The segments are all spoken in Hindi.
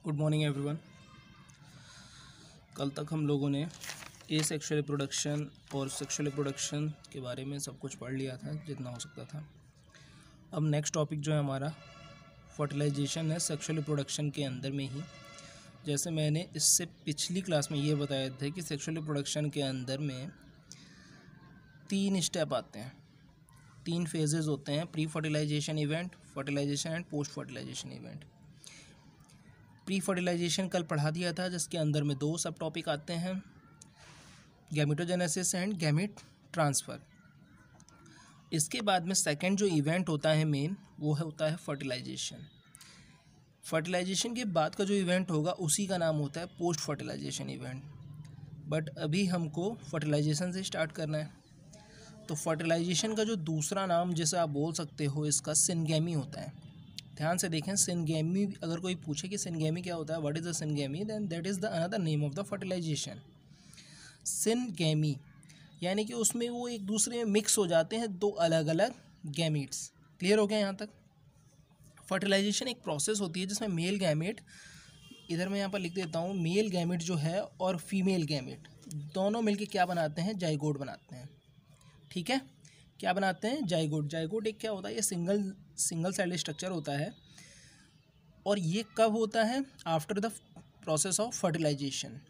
Good morning everyone. कल तक हम लोगों ने सेक्सुअल रिप्रोडक्शन और सेक्सुअल रिप्रोडक्शन के बारे में सब कुछ पढ़ लिया था जितना हो सकता था। अब नेक्स्ट टॉपिक जो है हमारा फर्टिलाइजेशन है सेक्सुअल रिप्रोडक्शन के अंदर में ही। जैसे मैंने इससे पिछली क्लास में ये बताया था कि सेक्सुअल रिप्रोडक्शन के अंदर में 3 स्टेप आते हैं, 3 फेजेस होते हैं: pre fertilization event, fertilization and post fertilization event. Pre fertilization कल पढ़ा दिया था, जिसके अंदर में 2 सब टॉपिक आते हैं, गैमेटोजेनेसिस एंड गैमेट ट्रांसफ़र। इसके बाद में सेकंड जो इवेंट होता है मेन, वो होता है फर्टिलाइजेशन। फर्टिलाइजेशन के बाद का जो इवेंट होगा उसी का नाम होता है पोस्ट फर्टिलाइजेशन इवेंट। बट अभी हमको फर्टिलाइजेशन से स्टार्ट करना है। तो फर्टिलाइजेशन का जो दूसरा नाम जैसे आप बोल सकते हो, इसका सिनगेमी होता है। ध्यान से देखें, सिनगेमी अगर कोई पूछे कि सिनगेमी क्या होता है, what is the syngamy, then that is the another name of the fertilization. Syngamy यानी कि उसमें वो एक दूसरे में मिक्स हो जाते हैं 2 अलग अलग गैमीट्स। क्लियर हो गया यहाँ तक? फर्टिलाइजेशन एक प्रोसेस होती है जिसमें मेल गैमेट, इधर मैं यहाँ पर लिख देता हूँ, मेल गैमेट जो है और फीमेल गैमेट दोनों मिलके क्या बनाते हैं, जाइगोट बनाते हैं। ठीक है, क्या बनाते हैं, जाइगोट। जाइगोट एक क्या होता है, ये सिंगल सेल स्ट्रक्चर होता है। और ये कब होता है, after the process of fertilization.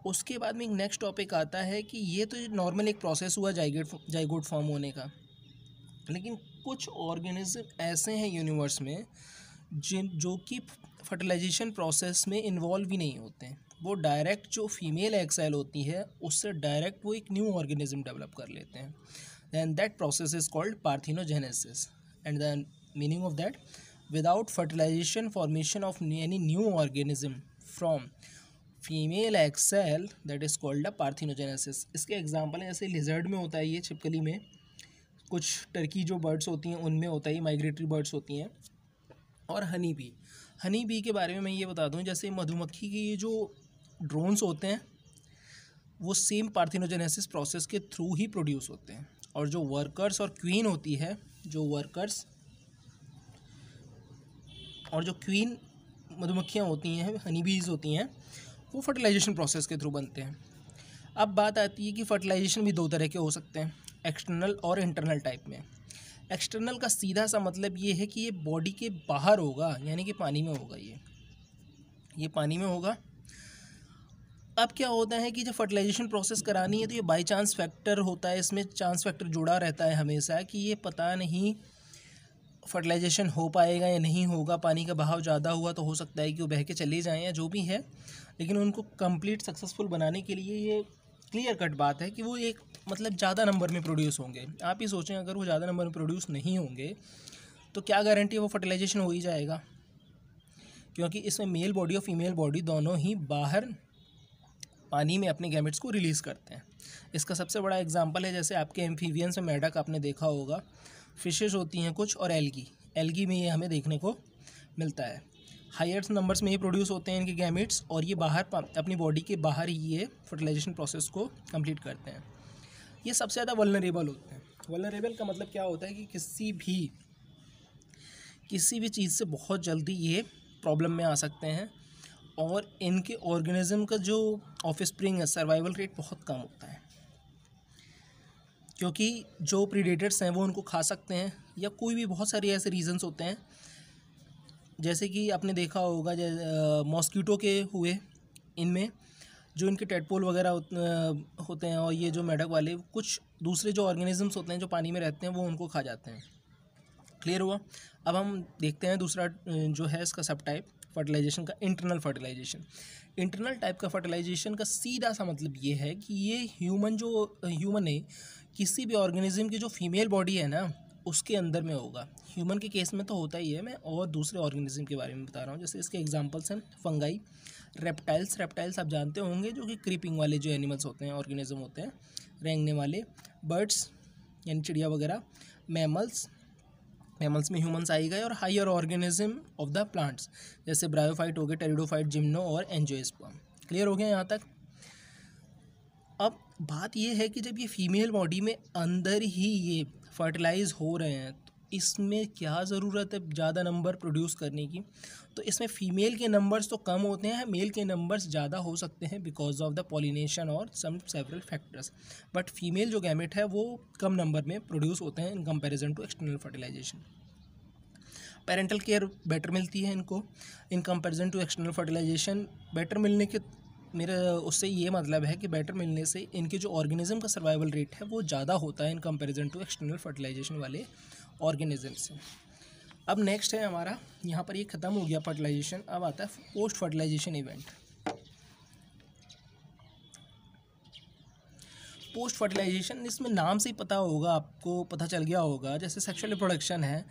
उसके बाद में एक नेक्स्ट टॉपिक आता है कि ये तो नॉर्मल एक प्रोसेस हुआ जाइगोट फॉर्म होने का, लेकिन कुछ ऑर्गेनिज्म ऐसे हैं यूनिवर्स में जो कि फर्टिलाइजेशन प्रोसेस में इन्वॉल्व ही नहीं होते हैं। वो डायरेक्ट जो फीमेल एग सेल होती है उससे डायरेक्ट वो एक न्यू ऑर्गेनिज्म डेवलप कर लेते हैं। Than that process is called parthenogenesis and the meaning of that, without fertilization formation of any new organism from female egg cell, that is called a parthenogenesis। इसके एग्जांपल है, जैसे लिजर्ड में होता है ये, छिपकली में, कुछ टर्की जो बर्ड्स होती हैं उनमें होता है, ये माइग्रेटरी बर्ड्स होती हैं। और हनी बी के बारे में मैं ये बता दूं, जैसे मधुमक्खी की ये जो ड्रोन्स होते हैं वो सेम पार्थिनोजेनेसिस प्रोसेस के थ्रू ही प्रोड्यूस होते हैं। और जो वर्कर्स और क्वीन होती है, जो क्वीन मधुमक्खियाँ होती हैं, हनी बीज होती हैं, वो फर्टिलाइजेशन प्रोसेस के थ्रू बनते हैं। अब बात आती है कि फर्टिलाइजेशन भी 2 तरह के हो सकते हैं, एक्सटर्नल और इंटरनल टाइप में। एक्सटर्नल का सीधा सा मतलब ये है कि ये बॉडी के बाहर होगा, यानी कि पानी में होगा। ये पानी में होगा। अब क्या होता है कि जब फर्टिलाइजेशन प्रोसेस करानी है तो ये बाई चांस फैक्टर होता है, इसमें चांस फैक्टर जुड़ा रहता है हमेशा कि ये पता नहीं फर्टिलाइजेशन हो पाएगा या नहीं होगा। पानी का बहाव ज़्यादा हुआ तो हो सकता है कि वो बह के चले जाएँ या जो भी है, लेकिन उनको कंप्लीट सक्सेसफुल बनाने के लिए ये क्लियर कट बात है कि वो एक मतलब ज़्यादा नंबर में प्रोड्यूस होंगे। आप ही सोचें, अगर वो ज़्यादा नंबर में प्रोड्यूस नहीं होंगे तो क्या गारंटी है वो फर्टिलाइजेशन हो ही जाएगा, क्योंकि इसमें मेल बॉडी और फीमेल बॉडी दोनों ही बाहर पानी में अपने गैमेट्स को रिलीज़ करते हैं। इसका सबसे बड़ा एग्जांपल है, जैसे आपके एम्फीबियंस में मेढक आपने देखा होगा, फिशेस होती हैं कुछ, और एल्गी में ये हमें देखने को मिलता है। हायर नंबर्स में ये प्रोड्यूस होते हैं इनके गैमेट्स, और ये बाहर अपनी बॉडी के बाहर ही ये फर्टिलाइजेशन प्रोसेस को कंप्लीट करते हैं। ये सबसे ज़्यादा वल्नरेबल होते हैं। वल्नरेबल का मतलब क्या होता है कि किसी भी चीज़ से बहुत जल्दी ये प्रॉब्लम में आ सकते हैं, और इनके ऑर्गेनिज्म का जो ऑफस्प्रिंग है, सर्वाइवल रेट बहुत कम होता है, क्योंकि जो प्रीडेटर्स हैं वो उनको खा सकते हैं, या कोई भी बहुत सारे ऐसे रीजंस होते हैं। जैसे कि आपने देखा होगा मॉस्कीटो के हुए, इनमें जो इनके टेडपोल वगैरह होते हैं, और ये जो मेढक वाले कुछ दूसरे जो ऑर्गेनिजम्स होते हैं जो पानी में रहते हैं वो उनको खा जाते हैं। क्लियर हुआ? अब हम देखते हैं दूसरा जो है इसका सब टाइप फर्टिलाइजेशन का, इंटरनल फर्टिलाइजेशन। इंटरनल टाइप का फर्टिलाइजेशन का सीधा सा मतलब ये है कि ये ह्यूमन है, किसी भी ऑर्गेनिज्म की जो फीमेल बॉडी है ना उसके अंदर में होगा। ह्यूमन के केस में तो होता ही है, मैं और दूसरे ऑर्गेनिज्म के बारे में बता रहा हूँ। जैसे इसके एग्जांपल्स हैं फंगाई, रेप्टाइल्स आप जानते होंगे, जो कि क्रीपिंग वाले जो एनिमल्स होते हैं, ऑर्गेनिज्म होते हैं, रेंगने वाले, बर्ड्स यानी चिड़िया वगैरह, मैमल्स में ह्यूमंस आई गए, और higher organism of the plants जैसे ब्रायोफाइट हो गए, टेरिडोफाइट, जिम्नो और एंजियोस्पर्म। क्लियर हो गया यहाँ तक? अब बात ये है कि जब ये फीमेल बॉडी में अंदर ही ये फर्टिलाइज हो रहे हैं इसमें क्या ज़रूरत है ज़्यादा नंबर प्रोड्यूस करने की, तो इसमें फ़ीमेल के नंबर्स तो कम होते हैं, मेल के नंबर्स ज़्यादा हो सकते हैं बिकॉज ऑफ द पॉलिनेशन और some several factors, but female जो गैमेट है वो कम नंबर में प्रोड्यूस होते हैं in comparison to external fertilization. Parental care better मिलती है इनको in comparison to external fertilization. Better मिलने के मेरा उससे ये मतलब है कि बेटर मिलने से इनके जो ऑर्गेनिज्म का सर्वाइवल रेट है वो ज़्यादा होता है in comparison to external fertilization वाले ऑर्गेनिज्म से। अब नेक्स्ट है हमारा, यहाँ पर ये ख़त्म हो गया फर्टिलाइजेशन, अब आता है post fertilization event. Post fertilization, इसमें नाम से ही पता होगा, आपको पता चल गया होगा, जैसे सेक्सुअल रिप्रोडक्शन है,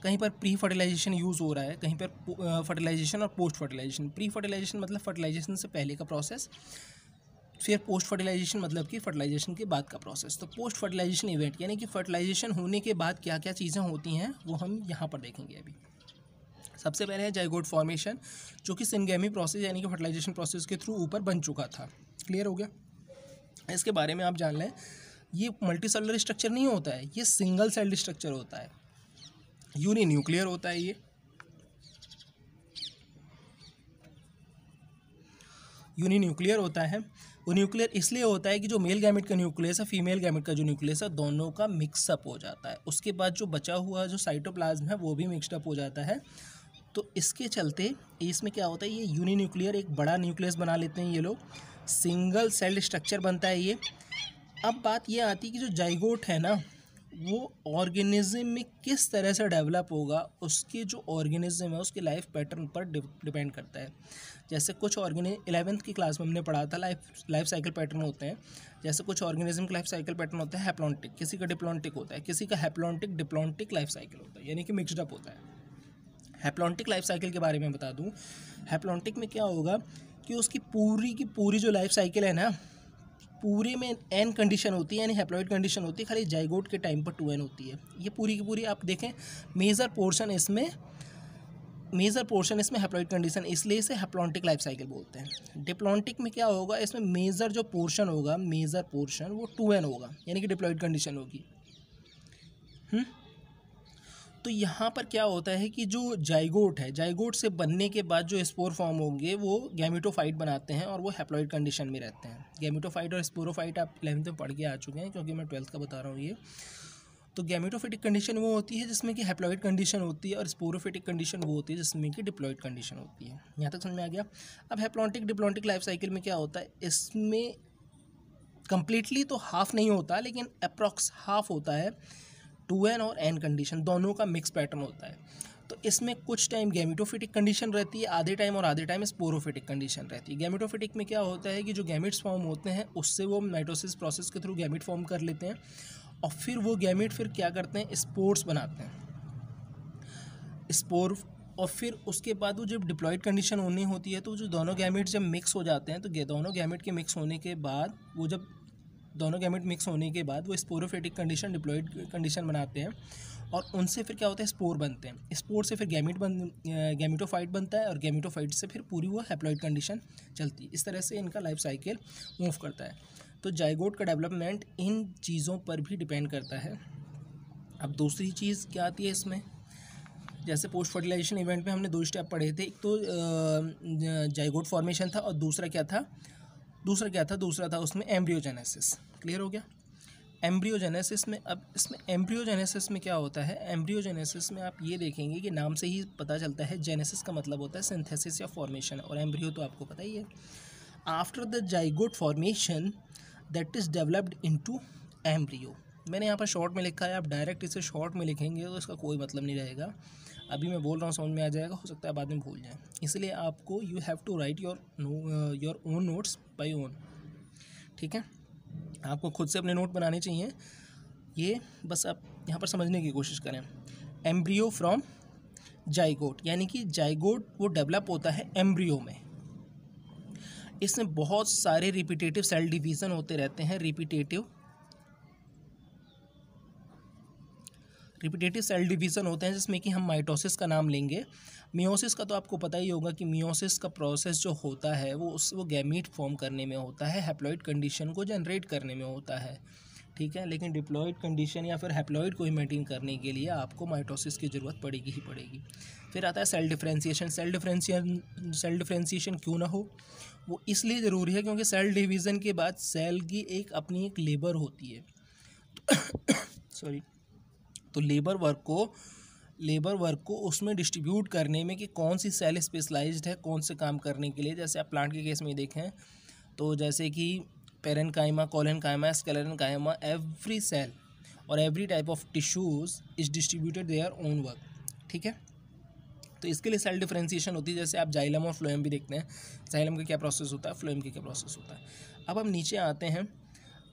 कहीं पर प्री फर्टिलाइजेशन यूज़ हो रहा है, कहीं पर फर्टिलाइजेशन और पोस्ट फर्टिलाइजेशन। प्री फर्टिलाइजेशन मतलब फर्टिलाइजेशन से पहले का प्रोसेस, फिर पोस्ट फर्टिलाइजेशन मतलब कि फर्टिलाइजेशन के बाद का प्रोसेस। तो पोस्ट फर्टिलाइजेशन इवेंट यानी कि फर्टिलाइजेशन होने के बाद क्या क्या चीज़ें होती हैं वो हम यहाँ पर देखेंगे अभी। सबसे पहले है जाइगोट फॉर्मेशन, जो कि सिनगेमी प्रोसेस यानी कि फर्टिलाइजेशन प्रोसेस के थ्रू ऊपर बन चुका था। क्लियर हो गया? इसके बारे में आप जान लें, ये मल्टी सेलुलर स्ट्रक्चर नहीं होता है, ये सिंगल सेल्ड स्ट्रक्चर होता है, यूनिन्यूक्लियर होता है। ये यूनिन्यूक्लियर होता है। वो न्यूक्लियर इसलिए होता है कि जो मेल गैमेट का न्यूक्लियस है, फीमेल गैमेट का जो न्यूक्लियस है, दोनों का मिक्सअप हो जाता है। उसके बाद जो बचा हुआ जो साइटोप्लाज्म है वो भी मिक्सअप हो जाता है। तो इसके चलते इसमें क्या होता है, ये यूनिन्यूक्लियर एक बड़ा न्यूक्लियस बना लेते हैं ये लोग, सिंगल सेल्ड स्ट्रक्चर बनता है ये। अब बात ये आती है कि जो जाइगोट है ना, वो ऑर्गेनिज्म में किस तरह से डेवलप होगा, उसके जो ऑर्गेनिज्म है उसके लाइफ पैटर्न पर डिपेंड करता है। जैसे कुछ ऑर्गेनिज्म 11th की क्लास में हमने पढ़ा था, लाइफ साइकिल पैटर्न होते हैं। जैसे कुछ ऑर्गेनिज्म का लाइफ साइकिल पैटर्न होता है हैप्लॉन्टिक, किसी का डिप्लॉन्टिक होता है, किसी का हैप्लॉन्टिक डिप्लॉन्टिक लाइफ साइकिल होता है, यानी कि मिक्सड अप होता है। हैप्लॉन्टिक लाइफ साइकिल के बारे में बता दूं, हैप्लॉन्टिक में क्या होगा कि उसकी पूरी की पूरी जो लाइफ साइकिल है ना, पूरे में एन कंडीशन होती है, यानी हैप्लॉइड कंडीशन होती है, खाली जाइगोट के टाइम पर 2n होती है। ये पूरी की पूरी आप देखें, मेजर पोर्शन इसमें हैप्लॉइड कंडीशन, इसलिए इसे हैप्लॉन्टिक लाइफ साइकिल बोलते हैं। डिप्लॉन्टिक में क्या होगा, इसमें मेजर जो पोर्शन होगा, मेजर पोर्शन वो 2n होगा, यानी कि डिप्लॉइड कंडीशन होगी। तो यहाँ पर क्या होता है कि जो जाइगोट है, जाइगोट से बनने के बाद जो स्पोर फॉर्म होंगे वो गैमेटोफाइट बनाते हैं और वो हैप्लॉइड कंडीशन में रहते हैं। गैमेटोफाइट और स्पोरोफाइट आप 11th में पढ़ के आ चुके हैं, क्योंकि मैं 12th का बता रहा हूँ ये। तो गैमेटोफिटिक कंडीशन वो होती है जिसमें कि हैप्लॉइड कंडीशन होती है, और स्पोरोफिटिक कंडीशन वो होती है जिसमें कि डिप्लॉइड कंडीशन होती है। यहाँ तक समझ में आ गया? अब हैप्लॉन्टिक डिप्लॉन्टिक लाइफ साइकिल में क्या होता है, इसमें कंप्लीटली तो हाफ नहीं होता, लेकिन अप्रॉक्स हाफ होता है। 2n और n कंडीशन दोनों का मिक्स पैटर्न होता है। तो इसमें कुछ टाइम गैमेटोफिटिक कंडीशन रहती है आधे टाइम, और आधे टाइम स्पोरोफिटिक कंडीशन रहती है। गैमेटोफिटिक में क्या होता है कि जो गैमेट्स फॉर्म होते हैं उससे वो माइटोसिस प्रोसेस के थ्रू गैमेट फॉर्म कर लेते हैं, और फिर वो गैमेट फिर क्या करते हैं, स्पोर्स बनाते हैं, स्पोर। और फिर उसके बाद वो जब डिप्लॉइड कंडीशन होनी होती है, तो जो दोनों गैमेट जब मिक्स हो जाते हैं, तो दोनों गैमेट के मिक्स होने के बाद वो जब दोनों गैमेट मिक्स होने के बाद वो स्पोरोफिटिक कंडीशन डिप्लॉइड कंडीशन बनाते हैं, और उनसे फिर क्या होता है, स्पोर बनते हैं। स्पोर से फिर गैमेटोफाइट बनता है, और गैमेटोफाइट से फिर पूरी वो हैप्लॉइड कंडीशन चलती है। इस तरह से इनका लाइफ साइकिल मूव करता है। तो जाइगोट का डेवलपमेंट इन चीज़ों पर भी डिपेंड करता है। अब दूसरी चीज़ क्या आती है इसमें, जैसे पोस्ट फर्टिलाइजेशन इवेंट में हमने 2 स्टेप पढ़े थे, एक तो जाइगोट फॉर्मेशन था, और दूसरा क्या था दूसरा था उसमें एम्ब्रियोजेनेसिस। क्लियर हो गया? एम्ब्रियोजेनेसिस में, अब इसमें एम्ब्रियोजेनेसिस में क्या होता है, एम्ब्रियोजेनेसिस में आप ये देखेंगे कि नाम से ही पता चलता है, जेनेसिस का मतलब होता है सिंथेसिस या फॉर्मेशन, और एम्ब्रियो तो आपको पता ही है। After the zygote formation that is developed into embryo. मैंने यहाँ पर शॉर्ट में लिखा है, आप डायरेक्ट इसे शॉर्ट में लिखेंगे तो इसका कोई मतलब नहीं रहेगा। अभी मैं बोल रहा हूँ समझ में आ जाएगा, हो सकता है बाद में भूल जाए, इसलिए आपको you have to write your own notes by own. ठीक है, आपको खुद से अपने नोट बनाने चाहिए। ये बस आप यहाँ पर समझने की कोशिश करें। एम्ब्रियो फ्रॉम जाइगोट, यानी कि जाइगोट वो डेवलप होता है एम्ब्रियो में। इसमें बहुत सारे रिपीटेटिव सेल डिवीज़न होते रहते हैं, रिपीटेटिव सेल डिवीज़न होते हैं, जिसमें कि हम माइटोसिस का नाम लेंगे। मियोसिस का तो आपको पता ही होगा कि मियोसिस का प्रोसेस जो होता है वो गैमीट फॉर्म करने में होता है, हैप्लॉइड कंडीशन को जनरेट करने में होता है। ठीक है, लेकिन डिप्लॉयड कंडीशन या फिर हैप्लॉयड को ही मेंटेन करने के लिए आपको माइटोसिस की ज़रूरत पड़ेगी ही पड़ेगी। फिर आता है सेल डिफरेंशिएशन। सेल डिफरेंशिएशन क्यों ना हो, वो इसलिए ज़रूरी है क्योंकि सेल डिवीज़न के बाद सेल की अपनी एक लेबर होती है सॉरी। तो लेबर वर्क को उसमें डिस्ट्रीब्यूट करने में कि कौन सी सेल स्पेशलाइज्ड है कौन से काम करने के लिए। जैसे आप प्लांट के केस में देखें तो जैसे कि parenchyma, collenchyma, sclerenchyma, every cell और every type of tissues is distributed their own work, ठीक है। तो इसके लिए सेल डिफरेंशिएशन होती है। जैसे आप जाइलम और फ्लोएम भी देखते हैं, जाइलम का क्या प्रोसेस होता है, फ्लोएम का क्या प्रोसेस होता है। अब हम नीचे आते हैं।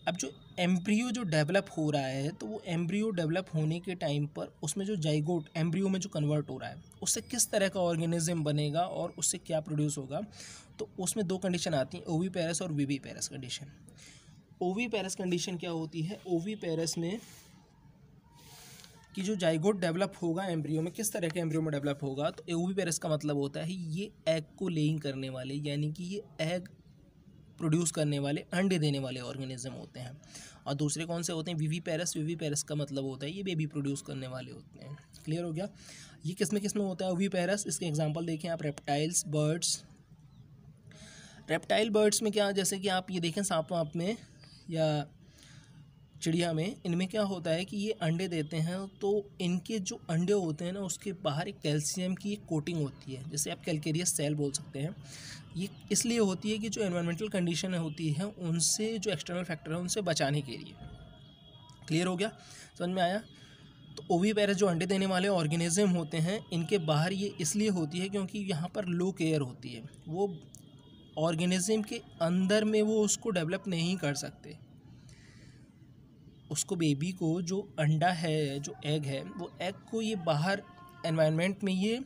अब जो एम्ब्रियो जो डेवलप हो रहा है, तो वो एम्ब्रियो डेवलप होने के टाइम पर उसमें जो जाइगोट एम्ब्रियो में जो कन्वर्ट हो रहा है उससे किस तरह का ऑर्गेनिज्म बनेगा और उससे क्या प्रोड्यूस होगा। तो उसमें दो कंडीशन आती हैं, ओवीपेरस और विवीपेरस कंडीशन। ओवीपेरस कंडीशन क्या होती है, ओवीपेरस में कि जो जाइगोट डेवलप होगा एम्ब्रियो में, किस तरह के एम्ब्रियो में डेवलप होगा। तो ओवीपेरस का मतलब होता है ये एग को लेइंग करने वाले, यानी कि ये एग प्रोड्यूस करने वाले, अंडे देने वाले ऑर्गेनिज्म होते हैं। और दूसरे कौन से होते हैं, विवीपेरस। विवीपेरस का मतलब होता है ये बेबी प्रोड्यूस करने वाले होते हैं। क्लियर हो गया। ये किस में होता है ओवीपेरस। इसके एग्जांपल देखें आप, रेप्टाइल्स, बर्ड्स। रेप्टाइल बर्ड्स में क्या, जैसे कि आप ये देखें सांप वाप में या चिड़िया में, इनमें क्या होता है कि ये अंडे देते हैं तो इनके जो अंडे होते हैं ना उसके बाहर एक कैल्शियम की एक कोटिंग होती है, जैसे आप कैल्केरियस सेल बोल सकते हैं। ये इसलिए होती है कि जो एनवायरमेंटल कंडीशन होती है उनसे, जो एक्सटर्नल फैक्टर है उनसे बचाने के लिए। क्लियर हो गया, समझ में आया। तो ओवीपेरस जो अंडे देने वाले ऑर्गेनिज्म होते हैं, इनके बाहर ये इसलिए होती है क्योंकि यहाँ पर लो केयर होती है, वो ऑर्गेनिज्म के अंदर में वो उसको डेवलप नहीं कर सकते। उसको बेबी को जो अंडा है, जो एग है, वो एग को ये बाहर एनवायरनमेंट में ये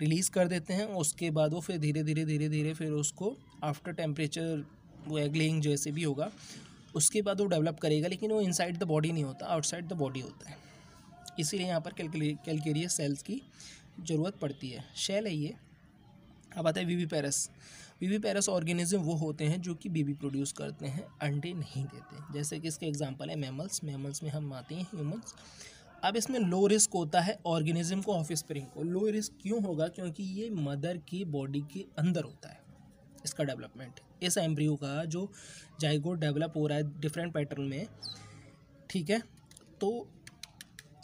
रिलीज़ कर देते हैं। उसके बाद वो फिर धीरे धीरे फिर उसको आफ्टर टेम्परेचर, वो एग लेइंग जैसे भी होगा उसके बाद वो डेवलप करेगा, लेकिन वो इनसाइड द बॉडी नहीं होता, आउटसाइड द बॉडी होता है। इसीलिए यहाँ पर कैल्केरियस सेल्स की ज़रूरत पड़ती है। शेल है ये। अब आता है विवीपेरस। विवीपेरस ऑर्गेनिज्म वो होते हैं जो कि बेबी प्रोड्यूस करते हैं, अंडे नहीं देते। जैसे कि इसके एग्जांपल है मैमल्स में हम आते हैं ह्यूमंस। अब इसमें लो रिस्क होता है ऑर्गेनिज्म को, ऑफस्प्रिंग को। लो रिस्क क्यों होगा, क्योंकि ये मदर की बॉडी के अंदर होता है इसका डेवलपमेंट। इस एम्ब्रियो का जो जाइगोट डेवलप हो रहा है डिफरेंट पैटर्न में, ठीक है। तो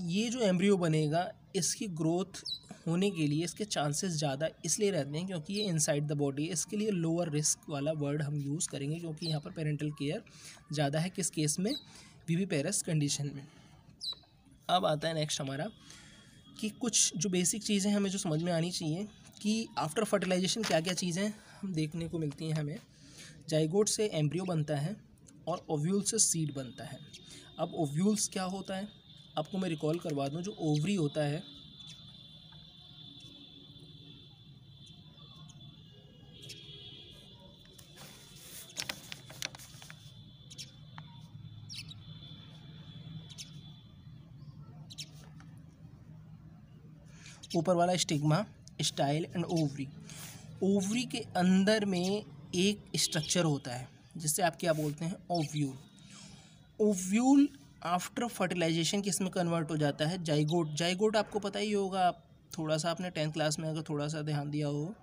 ये जो एम्ब्रियो बनेगा इसकी ग्रोथ होने के लिए इसके चांसेस ज़्यादा इसलिए रहते हैं क्योंकि ये इनसाइड द बॉडी है। इसके लिए लोअर रिस्क वाला वर्ड हम यूज़ करेंगे क्योंकि यहाँ पर पेरेंटल केयर ज़्यादा है। किस केस में, विवीपेरस कंडीशन में। अब आता है नेक्स्ट हमारा कि कुछ जो बेसिक चीज़ें हमें जो समझ में आनी चाहिए कि आफ्टर फर्टिलाइजेशन क्या क्या चीज़ें हम देखने को मिलती हैं हमें। जाइगोट से एम्ब्रियो बनता है और ओव्यूल से सीड बनता है। अब ओव्यूल्स क्या होता है, आपको मैं रिकॉल करवा दूं। जो ओवरी होता है, ऊपर वाला stigma, style and ovary. Ovary के अंदर में एक स्ट्रक्चर होता है जिससे आप क्या बोलते हैं, ओव्यूल। ओव्यूल आफ्टर फर्टिलाइजेशन किस में कन्वर्ट हो जाता है, जाइगोट। जाइगोट आपको पता ही होगा, आप थोड़ा सा आपने 10th क्लास में अगर थोड़ा सा ध्यान दिया हो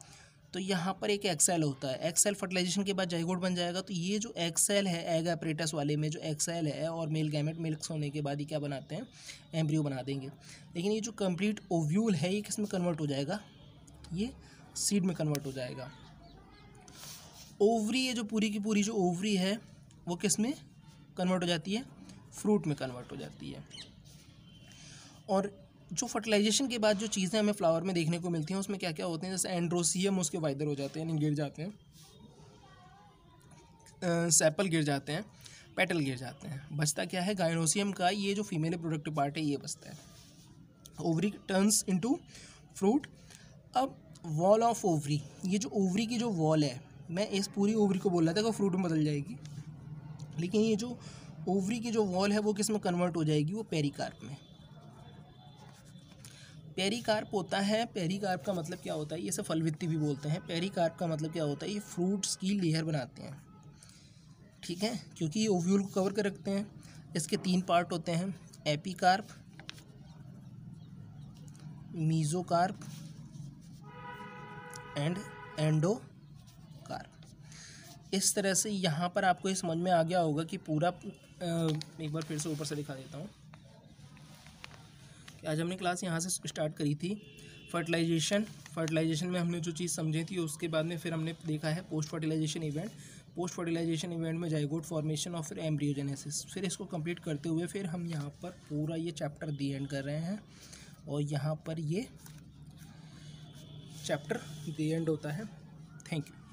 तो यहाँ पर एक एग सेल होता है। एग सेल फर्टिलाइजेशन के बाद जाइगोट बन जाएगा। तो ये जो एग सेल है, एग अपरेटस वाले में जो एग सेल है और मेल गैमेट मिल्क्स होने के बाद ही क्या बनाते हैं, एम्ब्रियो बना देंगे। लेकिन ये जो कंप्लीट ओव्यूल है ये किस में कन्वर्ट हो जाएगा, ये सीड में कन्वर्ट हो जाएगा। ओवरी, ये जो पूरी की पूरी जो ओवरी है वो किस में कन्वर्ट हो जाती है, फ्रूट में कन्वर्ट हो जाती है। और जो फर्टिलाइजेशन के बाद जो चीज़ें हमें फ्लावर में देखने को मिलती हैं उसमें क्या क्या होते हैं, जैसे एंड्रोसियम उसके वाइडर हो जाते हैं, यानी गिर जाते हैं, सेपल गिर जाते हैं, पेटल गिर जाते हैं। बचता क्या है, गाइनोसियम का ये जो फीमेल रिप्रोडक्टिव पार्ट है ये बचता है। Ovary turns into fruit. अब वॉल ऑफ ओवरी, ये जो ओवरी की जो वॉल है, मैं इस पूरी ओवरी को बोल रहा था कि फ्रूट में बदल जाएगी, लेकिन ये जो ओवरी की जो वॉल है वो किस में कन्वर्ट हो जाएगी, वो पेरिकार्प में। पेरिकार्प होता है, पेरिकार्प का मतलब क्या होता है, ये सब फलवित्ती भी बोलते हैं। पेरिकार्प का मतलब क्या होता है, ये फ्रूट्स की लेयर बनाते हैं, ठीक है, क्योंकि ये ओव्यूल को कवर कर रखते हैं। इसके 3 पार्ट होते हैं, एपिकार्प, मीजोकार्प एंड एंडोकार्प। इस तरह से यहाँ पर आपको ये समझ में आ गया होगा कि पूरा एक बार फिर से ऊपर से दिखा देता हूँ। आज हमने क्लास यहाँ से स्टार्ट करी थी फर्टिलाइजेशन में हमने जो चीज़ समझी थी, उसके बाद में फिर हमने देखा है post fertilization event. Post fertilization event में जाइगोट फॉर्मेशन और फिर एम्ब्रियोजेनेसिस। फिर इसको कंप्लीट करते हुए फिर हम यहाँ पर पूरा ये चैप्टर दी एंड कर रहे हैं और यहाँ पर ये चैप्टर दी एंड होता है। Thank you.